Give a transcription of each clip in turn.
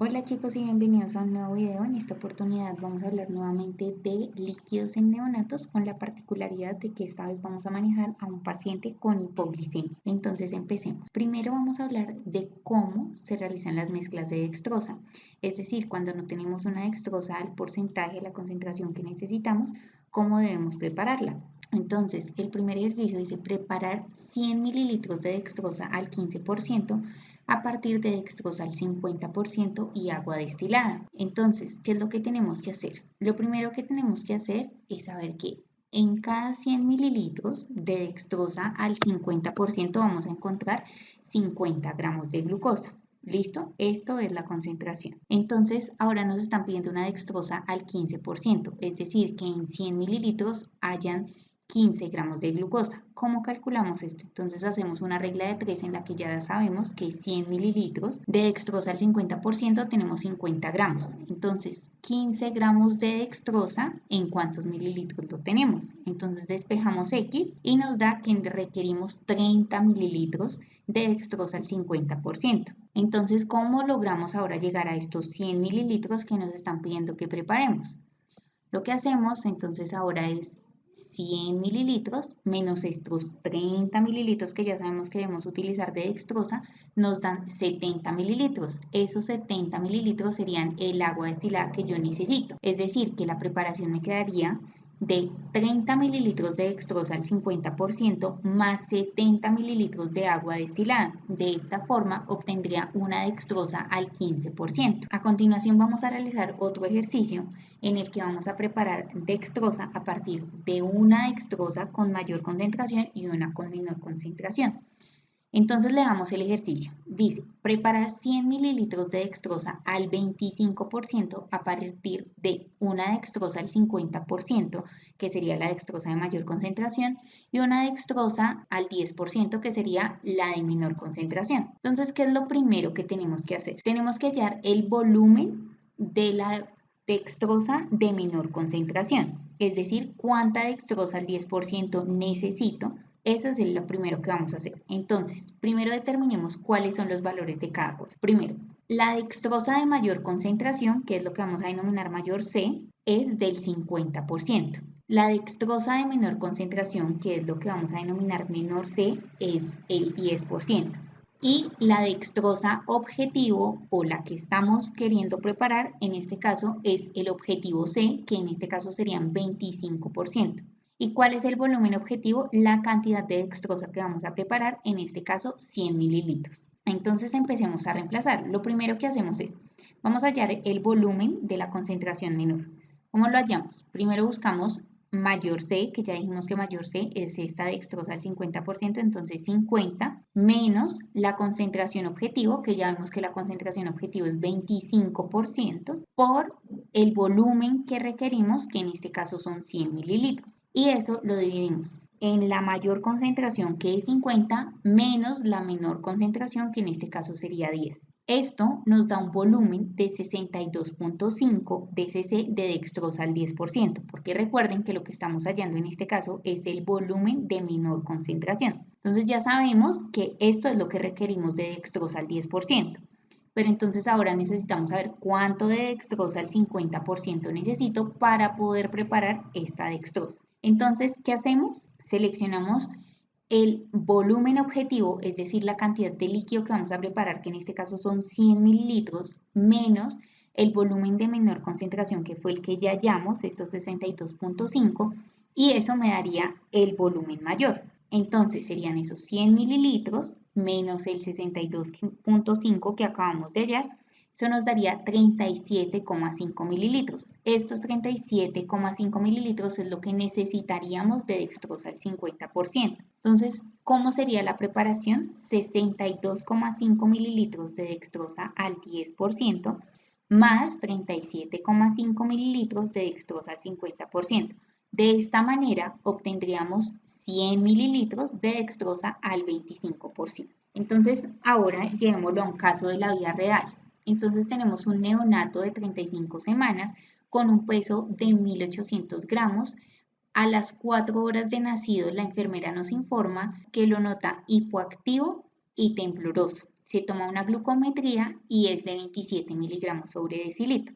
Hola chicos y bienvenidos a un nuevo video. En esta oportunidad vamos a hablar nuevamente de líquidos en neonatos con la particularidad de que esta vez vamos a manejar a un paciente con hipoglicemia. Entonces empecemos. Primero vamos a hablar de cómo se realizan las mezclas de dextrosa, es decir, cuando no tenemos una dextrosa al porcentaje, la concentración que necesitamos, cómo debemos prepararla. Entonces, el primer ejercicio dice preparar 100 mililitros de dextrosa al 15% a partir de dextrosa al 50% y agua destilada. Entonces, ¿qué es lo que tenemos que hacer? Lo primero que tenemos que hacer es saber que en cada 100 mililitros de dextrosa al 50% vamos a encontrar 50 gramos de glucosa. ¿Listo? Esto es la concentración. Entonces, ahora nos están pidiendo una dextrosa al 15%, es decir, que en 100 mililitros hayan 15 gramos de glucosa. ¿Cómo calculamos esto? Entonces hacemos una regla de 3 en la que ya sabemos que 100 mililitros de dextrosa al 50% tenemos 50 gramos. Entonces 15 gramos de dextrosa, ¿en cuántos mililitros lo tenemos? Entonces despejamos X y nos da que requerimos 30 mililitros de dextrosa al 50%. Entonces, ¿cómo logramos ahora llegar a estos 100 mililitros que nos están pidiendo que preparemos? Lo que hacemos entonces ahora es 100 mililitros menos estos 30 mililitros que ya sabemos que debemos utilizar de dextrosa, nos dan 70 mililitros. Esos 70 mililitros serían el agua destilada que yo necesito. Es decir, que la preparación me quedaría de 30 mililitros de dextrosa al 50% más 70 mililitros de agua destilada. De esta forma obtendría una dextrosa al 15%. A continuación vamos a realizar otro ejercicio en el que vamos a preparar dextrosa a partir de una dextrosa con mayor concentración y una con menor concentración. Entonces le damos el ejercicio. Dice, preparar 100 mililitros de dextrosa al 25% a partir de una dextrosa al 50%, que sería la dextrosa de mayor concentración, y una dextrosa al 10%, que sería la de menor concentración. Entonces, ¿qué es lo primero que tenemos que hacer? Tenemos que hallar el volumen de la dextrosa de menor concentración, es decir, cuánta dextrosa al 10% necesito. Eso es lo primero que vamos a hacer. Entonces, primero determinemos cuáles son los valores de cada cosa. Primero, la dextrosa de mayor concentración, que es lo que vamos a denominar mayor C, es del 50%. La dextrosa de menor concentración, que es lo que vamos a denominar menor C, es el 10%. Y la dextrosa objetivo o la que estamos queriendo preparar, en este caso, es el objetivo C, que en este caso serían 25%. ¿Y cuál es el volumen objetivo? La cantidad de dextrosa que vamos a preparar, en este caso 100 mililitros. Entonces empecemos a reemplazar. Lo primero que hacemos es, vamos a hallar el volumen de la concentración menor. ¿Cómo lo hallamos? Primero buscamos mayor C, que ya dijimos que mayor C es esta dextrosa al 50%, entonces 50, menos la concentración objetivo, que ya vemos que la concentración objetivo es 25%, por el volumen que requerimos, que en este caso son 100 mililitros. Y eso lo dividimos en la mayor concentración, que es 50, menos la menor concentración, que en este caso sería 10. Esto nos da un volumen de 62.5 dcc de dextrosa al 10%, porque recuerden que lo que estamos hallando en este caso es el volumen de menor concentración. Entonces ya sabemos que esto es lo que requerimos de dextrosa al 10%. Pero entonces ahora necesitamos saber cuánto de dextrosa al 50% necesito para poder preparar esta dextrosa. Entonces, ¿qué hacemos? Seleccionamos el volumen objetivo, es decir, la cantidad de líquido que vamos a preparar, que en este caso son 100 mililitros, menos el volumen de menor concentración, que fue el que ya hallamos, estos 62.5, y eso me daría el volumen mayor. Entonces serían esos 100 mililitros menos el 62.5 que acabamos de hallar. Eso nos daría 37,5 mililitros. Estos 37,5 mililitros es lo que necesitaríamos de dextrosa al 50%. Entonces, ¿cómo sería la preparación? 62,5 mililitros de dextrosa al 10% más 37,5 mililitros de dextrosa al 50%. De esta manera obtendríamos 100 mililitros de dextrosa al 25%. Entonces, ahora llevémoslo a un caso de la vida real. Entonces tenemos un neonato de 35 semanas con un peso de 1800 gramos. A las 4 horas de nacido, la enfermera nos informa que lo nota hipoactivo y tembloroso. se toma una glucometría y es de 27 miligramos sobre decilitro.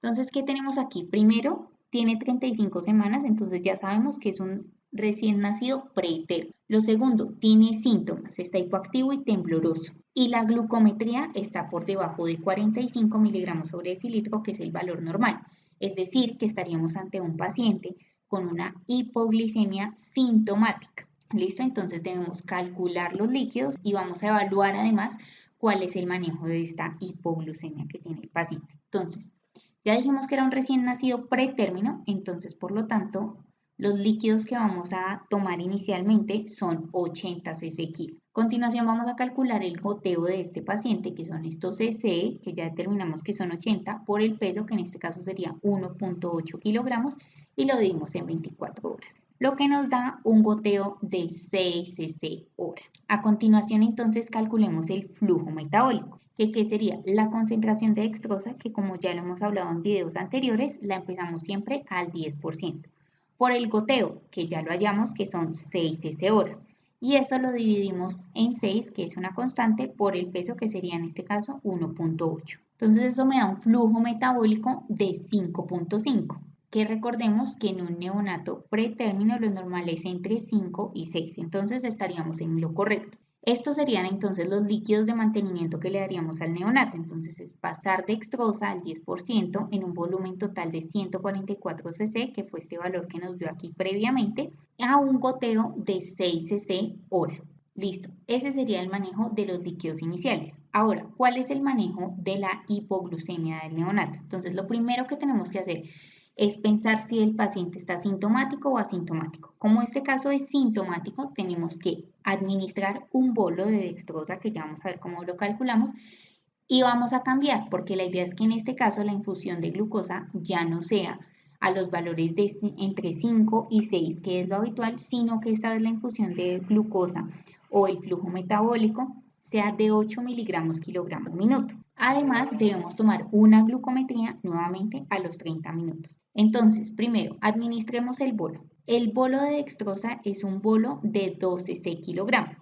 Entonces, ¿qué tenemos aquí? Primero, tiene 35 semanas, entonces ya sabemos que es un recién nacido preterm. Lo segundo, tiene síntomas, está hipoactivo y tembloroso. Y la glucometría está por debajo de 45 miligramos sobre decilitro, que es el valor normal. Es decir, que estaríamos ante un paciente con una hipoglicemia sintomática. ¿Listo? Entonces debemos calcular los líquidos y vamos a evaluar además cuál es el manejo de esta hipoglucemia que tiene el paciente. Entonces, ya dijimos que era un recién nacido pretérmino, entonces por lo tanto los líquidos que vamos a tomar inicialmente son 80 cc kilo. A continuación vamos a calcular el goteo de este paciente, que son estos cc, que ya determinamos que son 80, por el peso, que en este caso sería 1.8 kilogramos, y lo dividimos en 24 horas, lo que nos da un goteo de 6 cc hora. A continuación entonces calculemos el flujo metabólico, que sería la concentración de dextrosa, que como ya lo hemos hablado en videos anteriores, la empezamos siempre al 10%. Por el goteo, que ya lo hallamos, que son 6 cc hora. Y eso lo dividimos en 6, que es una constante, por el peso, que sería en este caso 1.8. Entonces eso me da un flujo metabólico de 5.5. Que recordemos que en un neonato pretérmino lo normal es entre 5 y 6, entonces estaríamos en lo correcto. Estos serían entonces los líquidos de mantenimiento que le daríamos al neonato, entonces es pasar dextrosa al 10% en un volumen total de 144 cc, que fue este valor que nos dio aquí previamente, a un goteo de 6 cc hora. Listo, ese sería el manejo de los líquidos iniciales. Ahora, ¿cuál es el manejo de la hipoglucemia del neonato? Entonces, lo primero que tenemos que hacer es pensar si el paciente está sintomático o asintomático. Como este caso es sintomático, tenemos que administrar un bolo de dextrosa, que ya vamos a ver cómo lo calculamos, y vamos a cambiar, porque la idea es que en este caso la infusión de glucosa ya no sea a los valores de entre 5 y 6, que es lo habitual, sino que esta vez la infusión de glucosa o el flujo metabólico sea de 8 miligramos kilogramo minuto. Además, debemos tomar una glucometría nuevamente a los 30 minutos. Entonces, primero, administremos el bolo. El bolo de dextrosa es un bolo de 12 kilogramos.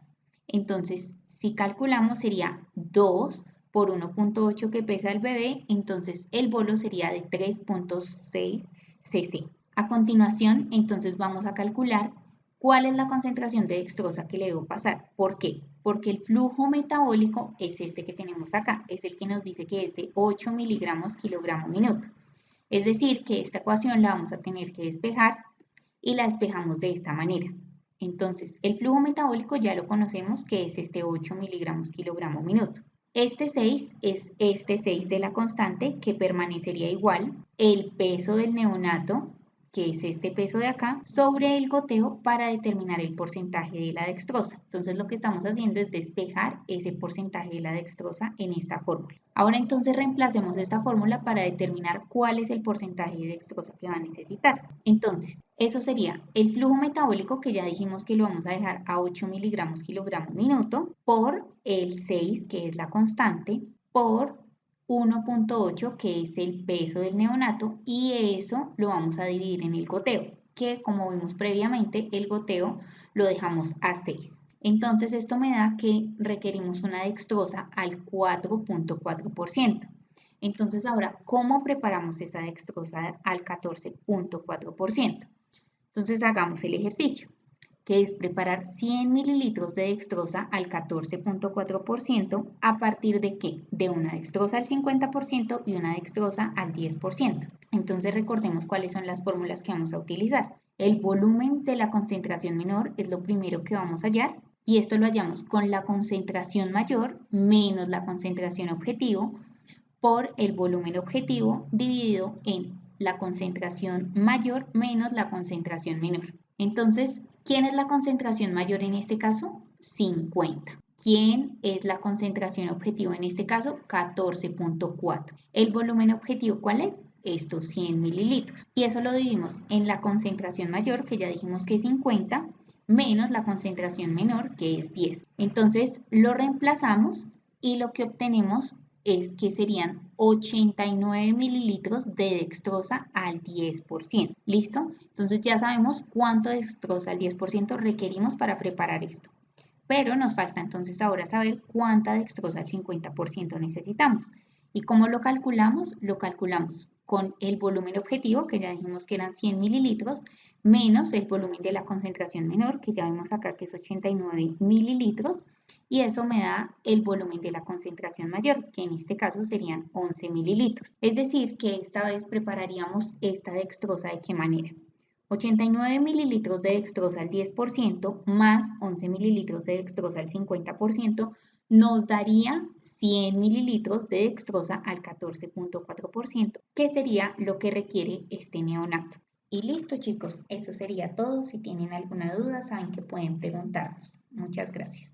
Entonces, si calculamos sería 2 por 1.8 que pesa el bebé, entonces el bolo sería de 3.6 cc. A continuación, entonces vamos a calcular cuál es la concentración de dextrosa que le debo pasar. ¿Por qué? Porque el flujo metabólico es este que tenemos acá, es el que nos dice que es de 8 miligramos kilogramo minuto. Es decir, que esta ecuación la vamos a tener que despejar y la despejamos de esta manera. Entonces, el flujo metabólico ya lo conocemos, que es este 8 miligramos kilogramo minuto. Este 6 es este 6 de la constante, que permanecería igual. El peso del neonato, que es este peso de acá, sobre el goteo para determinar el porcentaje de la dextrosa. Entonces lo que estamos haciendo es despejar ese porcentaje de la dextrosa en esta fórmula. Ahora entonces reemplacemos esta fórmula para determinar cuál es el porcentaje de dextrosa que va a necesitar. Entonces, eso sería el flujo metabólico, que ya dijimos que lo vamos a dejar a 8 miligramos kilogramo minuto, por el 6, que es la constante, por 1.8, que es el peso del neonato, y eso lo vamos a dividir en el goteo, que como vimos previamente, el goteo lo dejamos a 6. Entonces esto me da que requerimos una dextrosa al 4.4%. Entonces ahora, ¿cómo preparamos esa dextrosa al 14.4%? Entonces hagamos el ejercicio, que es preparar 100 mililitros de dextrosa al 14.4%, ¿a partir de qué? De una dextrosa al 50% y una dextrosa al 10%. Entonces recordemos cuáles son las fórmulas que vamos a utilizar. El volumen de la concentración menor es lo primero que vamos a hallar, y esto lo hallamos con la concentración mayor menos la concentración objetivo por el volumen objetivo dividido en la concentración mayor menos la concentración menor. Entonces, ¿quién es la concentración mayor en este caso? 50. ¿Quién es la concentración objetivo en este caso? 14.4. ¿El volumen objetivo cuál es? Estos 100 mililitros. Y eso lo dividimos en la concentración mayor, que ya dijimos que es 50, menos la concentración menor, que es 10. Entonces, lo reemplazamos y lo que obtenemos es que serían 89 mililitros de dextrosa al 10%. ¿Listo? Entonces ya sabemos cuánto dextrosa al 10% requerimos para preparar esto. Pero nos falta entonces ahora saber cuánta dextrosa al 50% necesitamos. ¿Y cómo lo calculamos? Lo calculamos con el volumen objetivo, que ya dijimos que eran 100 mililitros, menos el volumen de la concentración menor, que ya vimos acá que es 89 mililitros, y eso me da el volumen de la concentración mayor, que en este caso serían 11 mililitros. Es decir, que esta vez prepararíamos esta dextrosa de qué manera. 89 mililitros de dextrosa al 10% más 11 mililitros de dextrosa al 50% nos daría 100 mililitros de dextrosa al 14.4%, que sería lo que requiere este neonato. Y listo, chicos, eso sería todo. Si tienen alguna duda, saben que pueden preguntarnos. Muchas gracias.